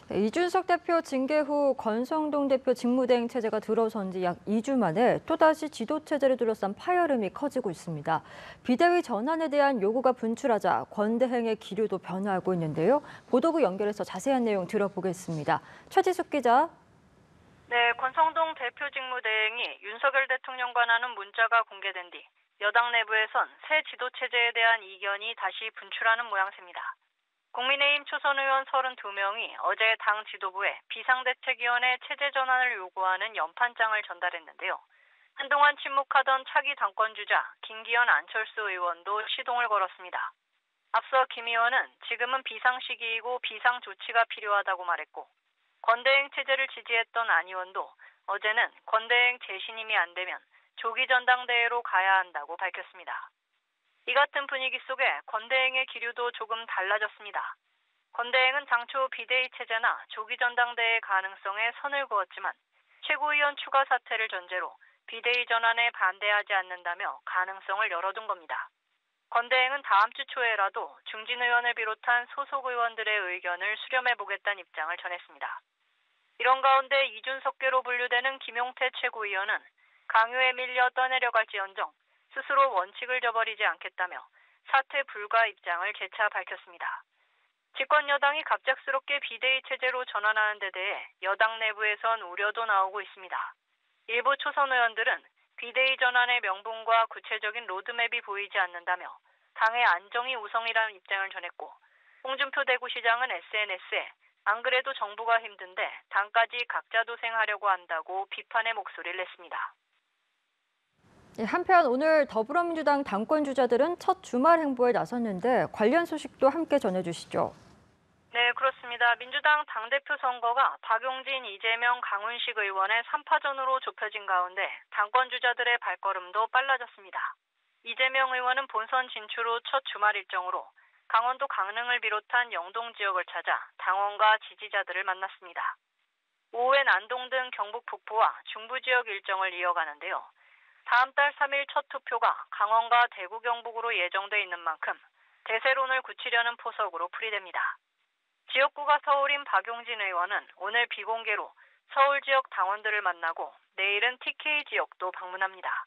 네, 이준석 대표 징계 후 권성동 대표 직무대행 체제가 들어선 지 약 2주 만에 또다시 지도체제를 둘러싼 파열음이 커지고 있습니다. 비대위 전환에 대한 요구가 분출하자 권대행의 기류도 변화하고 있는데요. 보도국 연결해서 자세한 내용 들어보겠습니다. 최지숙 기자. 네, 권성동 대표 직무대행이 윤석열 대통령과 나눈 문자가 공개된 뒤 여당 내부에선 새 지도체제에 대한 이견이 다시 분출하는 모양새입니다. 국민의힘 초선 의원 32명이 어제 당 지도부에 비상대책위원회 체제 전환을 요구하는 연판장을 전달했는데요. 한동안 침묵하던 차기 당권주자 김기현 안철수 의원도 시동을 걸었습니다. 앞서 김 의원은 지금은 비상 시기이고 비상 조치가 필요하다고 말했고, 권대행 체제를 지지했던 안 의원도 어제는 권대행 재신임이 안 되면 조기 전당대회로 가야 한다고 밝혔습니다. 이 같은 분위기 속에 권대행의 기류도 조금 달라졌습니다. 권대행은 당초 비대위 체제나 조기 전당대회 가능성에 선을 그었지만 최고위원 추가 사퇴를 전제로 비대위 전환에 반대하지 않는다며 가능성을 열어둔 겁니다. 권대행은 다음 주 초에라도 중진 의원을 비롯한 소속 의원들의 의견을 수렴해보겠다는 입장을 전했습니다. 이런 가운데 이준석계로 분류되는 김용태 최고위원은 강요에 밀려 떠내려갈지언정 스스로 원칙을 저버리지 않겠다며 사퇴 불가 입장을 재차 밝혔습니다. 집권 여당이 갑작스럽게 비대위 체제로 전환하는 데 대해 여당 내부에선 우려도 나오고 있습니다. 일부 초선 의원들은 비대위 전환의 명분과 구체적인 로드맵이 보이지 않는다며 당의 안정이 우선이라는 입장을 전했고, 홍준표 대구시장은 SNS에 안 그래도 정부가 힘든데 당까지 각자 도생하려고 한다고 비판의 목소리를 냈습니다. 한편 오늘 더불어민주당 당권 주자들은 첫 주말 행보에 나섰는데 관련 소식도 함께 전해주시죠. 네, 그렇습니다. 민주당 당대표 선거가 박용진, 이재명, 강훈식 의원의 3파전으로 좁혀진 가운데 당권 주자들의 발걸음도 빨라졌습니다. 이재명 의원은 본선 진출 후 첫 주말 일정으로 강원도 강릉을 비롯한 영동 지역을 찾아 당원과 지지자들을 만났습니다. 오후엔 안동 등 경북 북부와 중부 지역 일정을 이어가는데요. 다음 달 3일 첫 투표가 강원과 대구 경북으로 예정돼 있는 만큼 대세론을 굳히려는 포석으로 풀이됩니다. 지역구가 서울인 박용진 의원은 오늘 비공개로 서울 지역 당원들을 만나고 내일은 TK 지역도 방문합니다.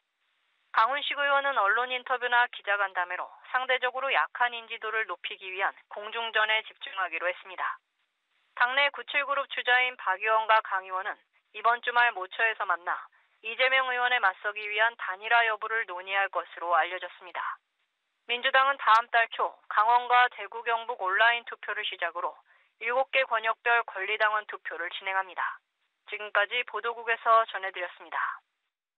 강훈식 의원은 언론 인터뷰나 기자간담회로 상대적으로 약한 인지도를 높이기 위한 공중전에 집중하기로 했습니다. 당내 97그룹 주자인 박 의원과 강 의원은 이번 주말 모처에서 만나 이재명 의원에 맞서기 위한 단일화 여부를 논의할 것으로 알려졌습니다. 민주당은 다음 달 초 강원과 대구 경북 온라인 투표를 시작으로 7개 권역별 권리당원 투표를 진행합니다. 지금까지 보도국에서 전해드렸습니다.